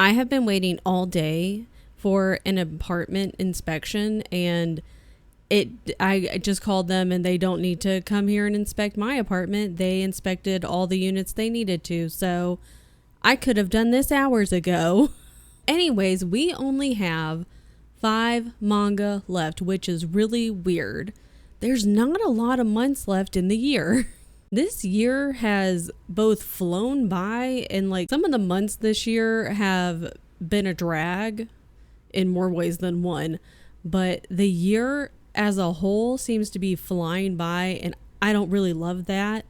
I have been waiting all day for an apartment inspection, and I just called them and they don't need to come here and inspect my apartment. They inspected all the units they needed to, so I could have done this hours ago. Anyways, we only have 5 manga left, which is really weird. There's not a lot of months left in the year. This year has both flown by, and like some of the months this year have been a drag in more ways than one. But the year as a whole seems to be flying by, and I don't really love that.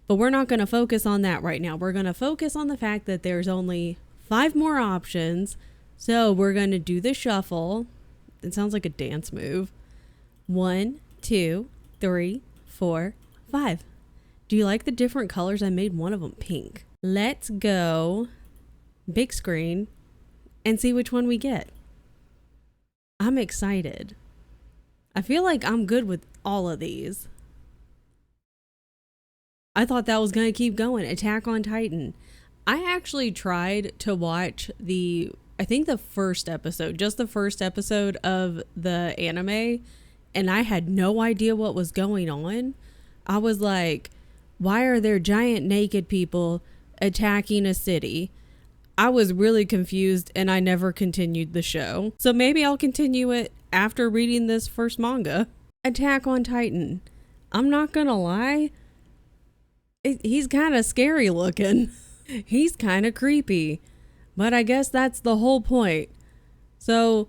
But we're not going to focus on that right now. We're going to focus on the fact that there's only 5 more options. So we're going to do the shuffle. It sounds like a dance move. 1, 2, 3, 4, 5. Do you like the different colors? I made one of them pink. Let's go big screen and see which one we get. I'm excited. I feel like I'm good with all of these. I thought that was going to keep going. Attack on Titan. I actually tried to watch I think the first episode, just the first episode of the anime, and I had no idea what was going on. I was like, why are there giant naked people attacking a city? I was really confused, and I never continued the show. So maybe I'll continue it after reading this first manga. Attack on Titan. I'm not gonna lie. He's kind of scary looking. He's kind of creepy. But I guess that's the whole point. So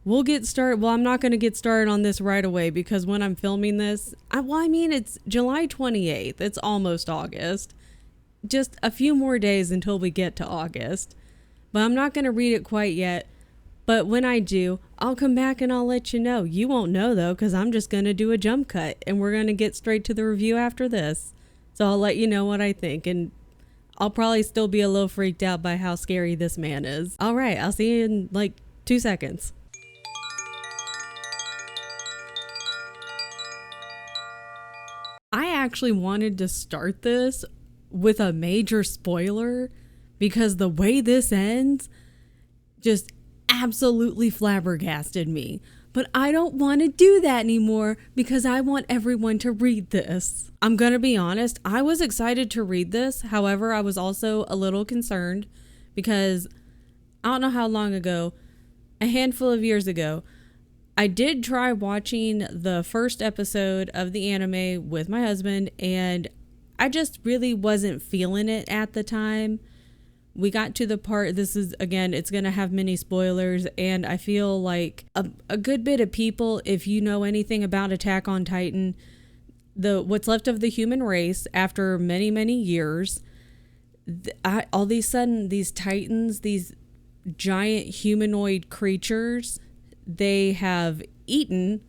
we'll get started. Well, I'm not going to get started on this right away because when I'm filming this, it's July 28th. It's almost August. Just a few more days until we get to August. But I'm not going to read it quite yet. But when I do, I'll come back and I'll let you know. You won't know though, because I'm just going to do a jump cut and we're going to get straight to the review after this. So I'll let you know what I think, and I'll probably still be a little freaked out by how scary this man is. All right, I'll see you in like 2 seconds. I actually wanted to start this with a major spoiler because the way this ends just absolutely flabbergasted me. But I don't want to do that anymore because I want everyone to read this. I'm going to be honest, I was excited to read this. However, I was also a little concerned because I don't know how long ago, a handful of years ago, I did try watching the first episode of the anime with my husband, and I just really wasn't feeling it at the time. We got to the part, this is, again, it's going to have many spoilers, and I feel like a good bit of people, if you know anything about Attack on Titan, what's left of the human race after many, many years, all of a sudden, these Titans, these giant humanoid creatures, they have eaten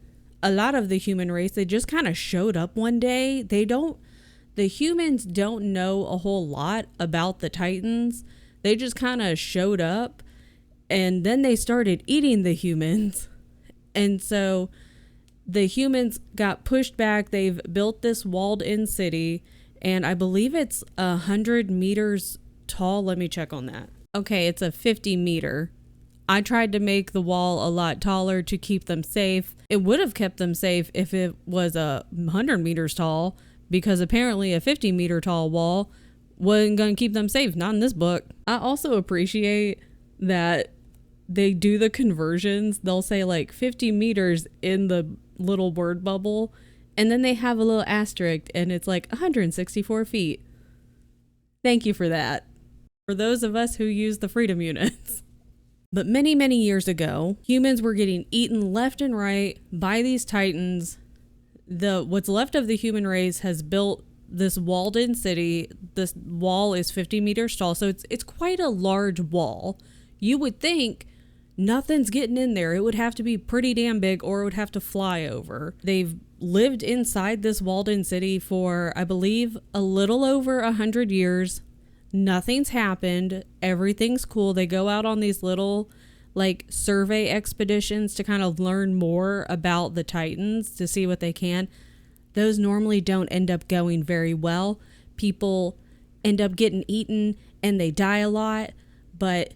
a lot of the human race. They just kind of showed up one day. The humans don't know a whole lot about the Titans. They just kind of showed up and then they started eating the humans. And so the humans got pushed back. They've built this walled in city, and I believe it's 100 meters tall. Let me check on that. Okay, it's a 50 meter. I tried to make the wall a lot taller to keep them safe. It would have kept them safe if it was 100 meters tall, because apparently a 50 meter tall wall wasn't going to keep them safe. Not in this book. I also appreciate that they do the conversions. They'll say like 50 meters in the little word bubble, and then they have a little asterisk and it's like 164 feet. Thank you for that. For those of us who use the freedom units. But many, many years ago, humans were getting eaten left and right by these Titans. What's left of the human race has built this walled in city. This wall is 50 meters tall, so it's quite a large wall. You would think nothing's getting in there. It would have to be pretty damn big, or it would have to fly over. They've lived inside this walled in city for, I believe, a little over 100 years. Nothing's happened. Everything's cool. They go out on these little like survey expeditions to kind of learn more about the Titans to see what they can. Those normally don't end up going very well. People end up getting eaten and they die a lot, but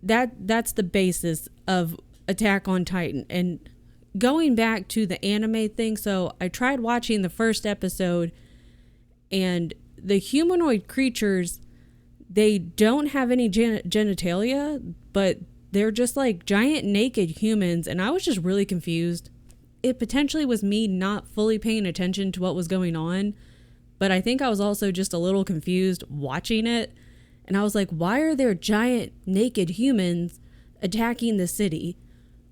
that's the basis of Attack on Titan. And going back to the anime thing, so I tried watching the first episode, and the humanoid creatures, they don't have any genitalia, but they're just like giant naked humans, and I was just really confused. It potentially was me not fully paying attention to what was going on, but I think I was also just a little confused watching it, and I was like, why are there giant naked humans attacking the city?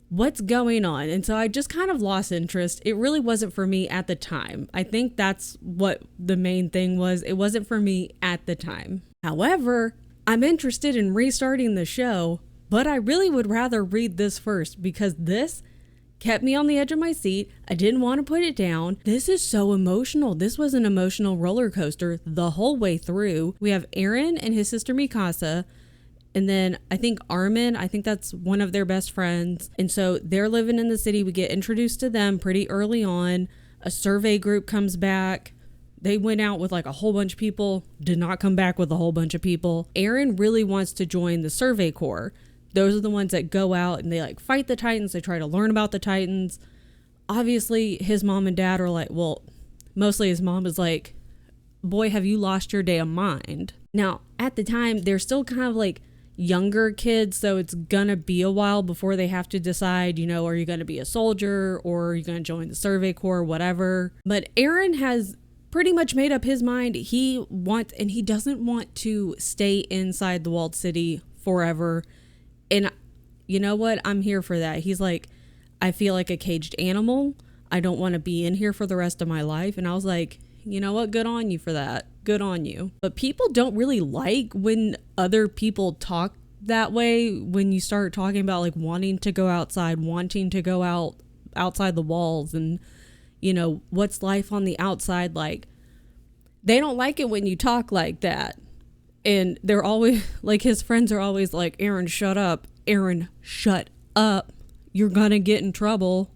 What's going on? And so I just kind of lost interest. It really wasn't for me at the time. I think that's what the main thing was. It wasn't for me at the time. However, I'm interested in restarting the show, but I really would rather read this first because this kept me on the edge of my seat. I didn't want to put it down. This is so emotional. This was an emotional roller coaster the whole way through. We have Eren and his sister Mikasa. And then I think Armin, I think that's one of their best friends. And so they're living in the city. We get introduced to them pretty early on. A survey group comes back. They went out with like a whole bunch of people, did not come back with a whole bunch of people. Eren really wants to join the Survey Corps. Those are the ones that go out and they like fight the Titans. They try to learn about the Titans. Obviously, his mom and dad are like, well, mostly his mom is like, boy, have you lost your damn mind. Now, at the time, they're still kind of like younger kids, so it's gonna be a while before they have to decide, you know, are you gonna be a soldier or are you gonna join the Survey Corps, whatever. But Eren has pretty much made up his mind. He wants, and he doesn't want to stay inside the walled city forever. And you know what? I'm here for that. He's like, I feel like a caged animal. I don't want to be in here for the rest of my life. And I was like, you know what? Good on you for that. Good on you. But people don't really like when other people talk that way. When you start talking about like wanting to go outside, wanting to go outside the walls, and you know, what's life on the outside like? They don't like it when you talk like that. And they're always like, his friends are always like, Eren, shut up. Eren, shut up. You're gonna get in trouble.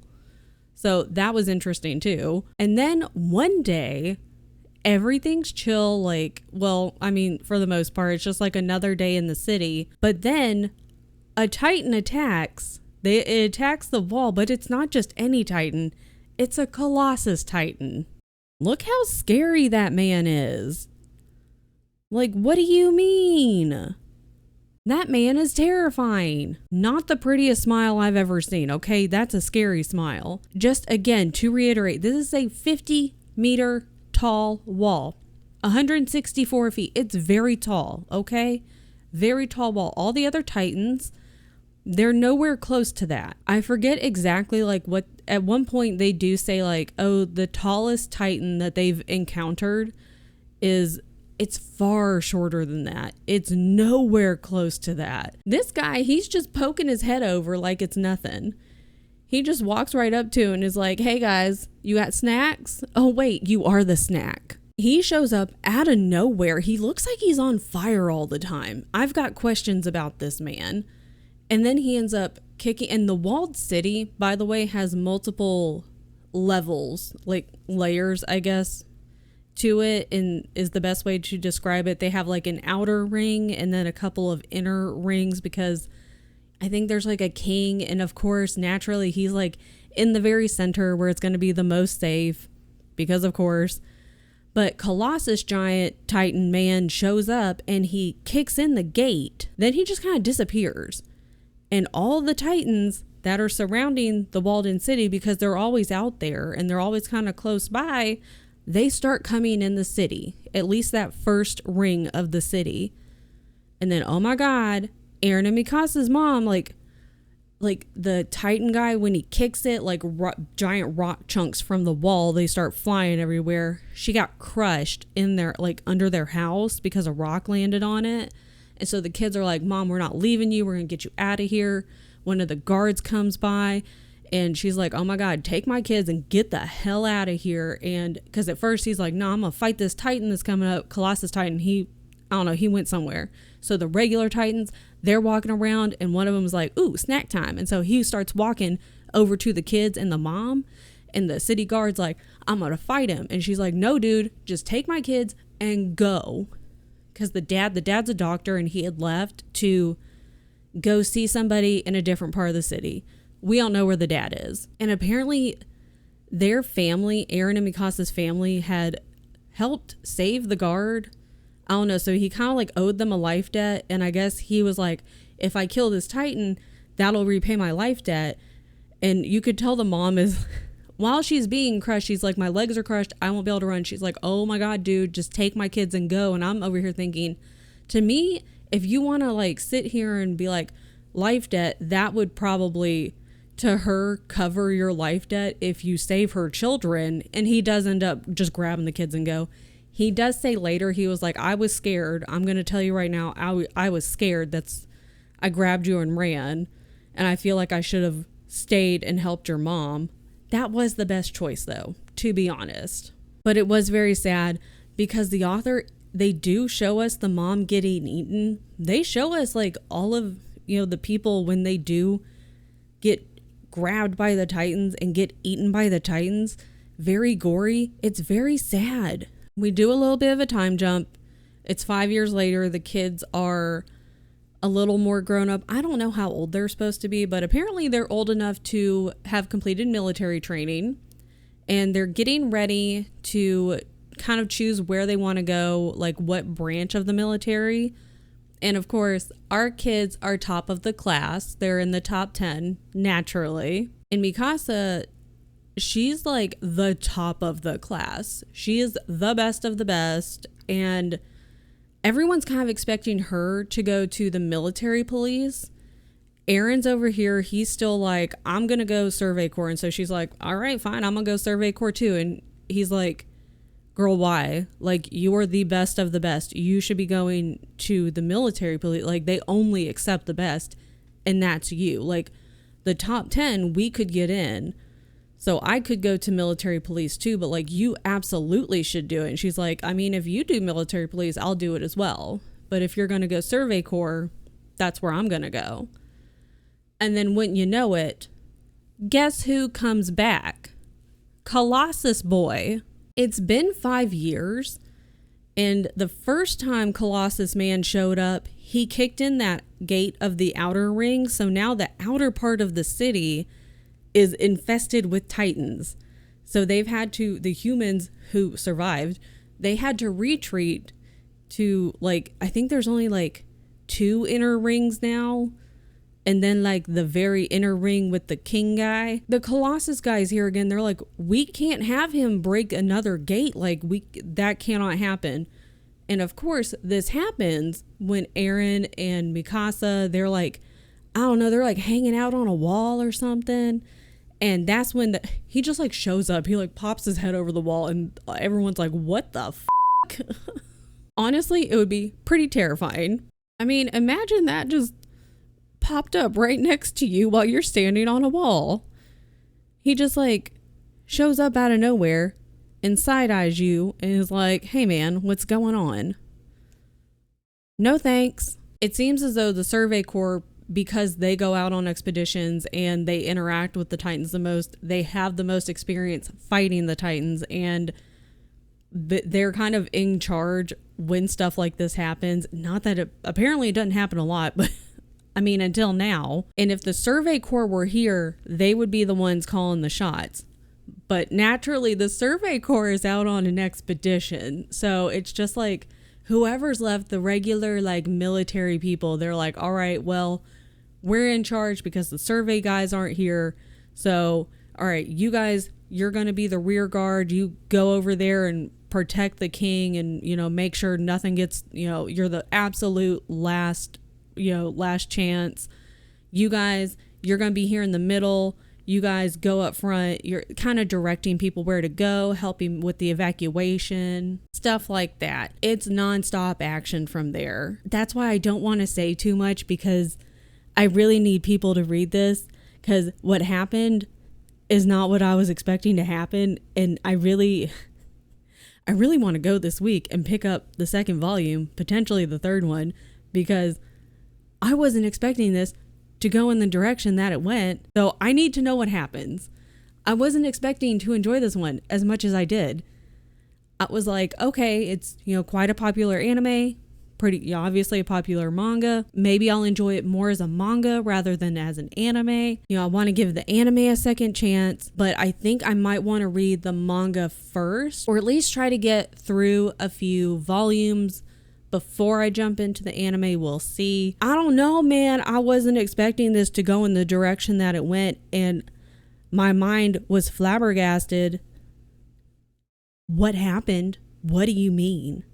So that was interesting too. And then one day, everything's chill. Like, well, I mean, for the most part, it's just like another day in the city. But then a Titan attacks. It attacks the wall, but it's not just any Titan. It's a Colossus Titan. Look how scary that man is. Like, what do you mean? That man is terrifying. Not the prettiest smile I've ever seen, okay? That's a scary smile. Just again, to reiterate, this is a 50-meter tall wall. 164 feet. It's very tall, okay? Very tall wall. All the other Titans, they're nowhere close to that. I forget exactly like what, at one point they do say like, oh, the tallest Titan that they've encountered is, it's far shorter than that. It's nowhere close to that. This guy, he's just poking his head over like it's nothing. He just walks right up to and is like, hey guys, you got snacks? Oh wait, you are the snack. He shows up out of nowhere. He looks like he's on fire all the time. I've got questions about this man. And then he ends up kicking, and the walled city, by the way, has multiple levels, like layers, I guess, to it, and is the best way to describe it. They have like an outer ring and then a couple of inner rings, because I think there's like a king, and of course naturally he's like in the very center where it's going to be the most safe, because of course. But Colossus giant Titan man shows up and he kicks in the gate. Then he just kind of disappears, and all the Titans that are surrounding the walled-in city, because they're always out there and they're always kind of close by, they start coming in the city, at least that first ring of the city. And then, oh my God, Eren and Mikasa's mom, like the Titan guy, when he kicks it, like giant rock chunks from the wall, they start flying everywhere. She got crushed in there, like under their house, because a rock landed on it. And so the kids are like, Mom, we're not leaving you. We're going to get you out of here. One of the guards comes by. And she's like, oh my God, take my kids and get the hell out of here. And because at first he's like, no, I'm going to fight this Titan that's coming up, Colossus Titan. I don't know, he went somewhere. So the regular Titans, they're walking around, and one of them is like, ooh, snack time. And so he starts walking over to the kids and the mom, and the city guard's like, I'm going to fight him. And she's like, no, dude, just take my kids and go. Because the dad's a doctor, and he had left to go see somebody in a different part of the city. We all know where the dad is. And apparently their family, Eren and Mikasa's family, had helped save the guard. I don't know. So he kind of like owed them a life debt. And I guess he was like, if I kill this Titan, that'll repay my life debt. And you could tell the mom is, while she's being crushed, she's like, my legs are crushed. I won't be able to run. She's like, oh my God, dude, just take my kids and go. And I'm over here thinking, to me, if you want to like sit here and be like, life debt, that would probably to her cover your life debt if you save her children. And he does end up just grabbing the kids and go. He does say later, he was like, I was scared. I'm going to tell you right now, I was scared. I grabbed you and ran. And I feel like I should have stayed and helped your mom. That was the best choice though, to be honest. But it was very sad because the author, they do show us the mom getting eaten. They show us like all of, the people when they do get grabbed by the Titans and get eaten by the Titans. Very gory. It's very sad. We do a little bit of a time jump. It's 5 years later. The kids are a little more grown up. I don't know how old they're supposed to be, but apparently they're old enough to have completed military training, and they're getting ready to kind of choose where they want to go, like what branch of the military. And of course, our kids are top of the class. They're in the top 10, naturally. And Mikasa, she's like the top of the class. She is the best of the best. And everyone's kind of expecting her to go to the military police. Eren's over here. He's still like, I'm going to go Survey Corps. And so she's like, all right, fine. I'm going to go Survey Corps too. And he's like, girl, why? Like, you are the best of the best. You should be going to the military police. Like, they only accept the best. And that's you. Like, the top 10, we could get in. So I could go to military police too, but like, you absolutely should do it. And she's like, I mean, if you do military police, I'll do it as well. But if you're going to go Survey Corps, that's where I'm going to go. And then wouldn't you know it, guess who comes back? Colossus boy. It's been 5 years. And the first time Colossus man showed up, he kicked in that gate of the outer ring. So now the outer part of the city is infested with Titans. So they've had to, the humans who survived, they had to retreat to like, I think there's only like 2 inner rings now. And then like the very inner ring with the king guy. The Colossus guys here again, they're like, we can't have him break another gate. Like that cannot happen. And of course this happens when Eren and Mikasa, they're like, I don't know, they're like hanging out on a wall or something. And that's when he just like shows up. He like pops his head over the wall and everyone's like, what the fuck? Honestly, it would be pretty terrifying. I mean, imagine that just popped up right next to you while you're standing on a wall. He just like shows up out of nowhere and side eyes you and is like, hey man, what's going on? No thanks. It seems as though the Survey Corps, because they go out on expeditions and they interact with the Titans the most, they have the most experience fighting the Titans, and they're kind of in charge when stuff like this happens. Not that it apparently doesn't happen a lot, but I mean, until now. And if the Survey Corps were here, they would be the ones calling the shots. But naturally, the Survey Corps is out on an expedition. So it's just like whoever's left, the regular like military people, they're like, all right, well, we're in charge because the survey guys aren't here. So, all right, you guys, you're going to be the rear guard. You go over there and protect the king and, make sure nothing gets, you're the absolute last chance. You guys, you're going to be here in the middle. You guys go up front. You're kind of directing people where to go, helping with the evacuation, stuff like that. It's nonstop action from there. That's why I don't want to say too much, because I really need people to read this, because what happened is not what I was expecting to happen. And I really want to go this week and pick up the second volume, potentially the third one, because I wasn't expecting this to go in the direction that it went. So I need to know what happens. I wasn't expecting to enjoy this one as much as I did. I was like, okay, it's, quite a popular anime. pretty obviously a popular manga. Maybe I'll enjoy it more as a manga rather than as an anime. You know, I want to give the anime a second chance, but I think I might want to read the manga first, or at least try to get through a few volumes before I jump into the anime. We'll see. I don't know, man. I wasn't expecting this to go in the direction that it went, and my mind was flabbergasted. What happened? What do you mean?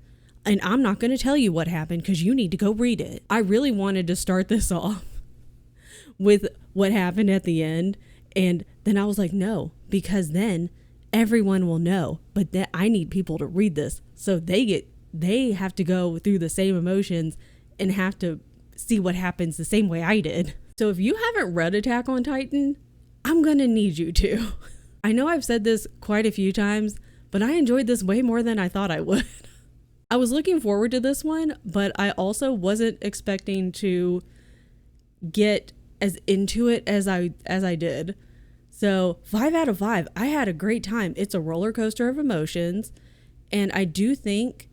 And I'm not going to tell you what happened because you need to go read it. I really wanted to start this off with what happened at the end. And then I was like, no, because then everyone will know. But then I need people to read this so they have to go through the same emotions and have to see what happens the same way I did. So if you haven't read Attack on Titan, I'm going to need you to. I know I've said this quite a few times, but I enjoyed this way more than I thought I would. I was looking forward to this one, but I also wasn't expecting to get as into it as I did. So 5 out of 5. I had a great time. It's a roller coaster of emotions. And I do think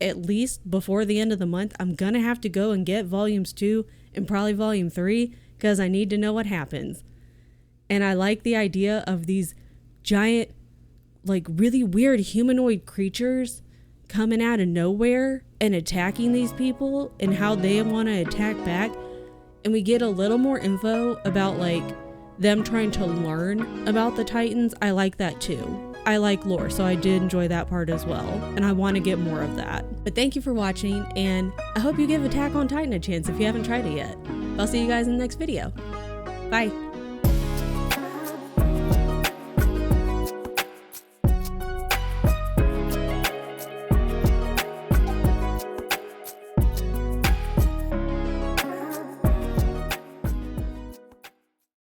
at least before the end of the month, I'm going to have to go and get volumes 2 and probably volume 3 because I need to know what happens. And I like the idea of these giant, like really weird humanoid creatures coming out of nowhere and attacking these people and how they want to attack back. And we get a little more info about like them trying to learn about the Titans. I like that too. I like lore, so I did enjoy that part as well. And I want to get more of that. But thank you for watching, and I hope you give Attack on Titan a chance if you haven't tried it yet. I'll see you guys in the next video. Bye.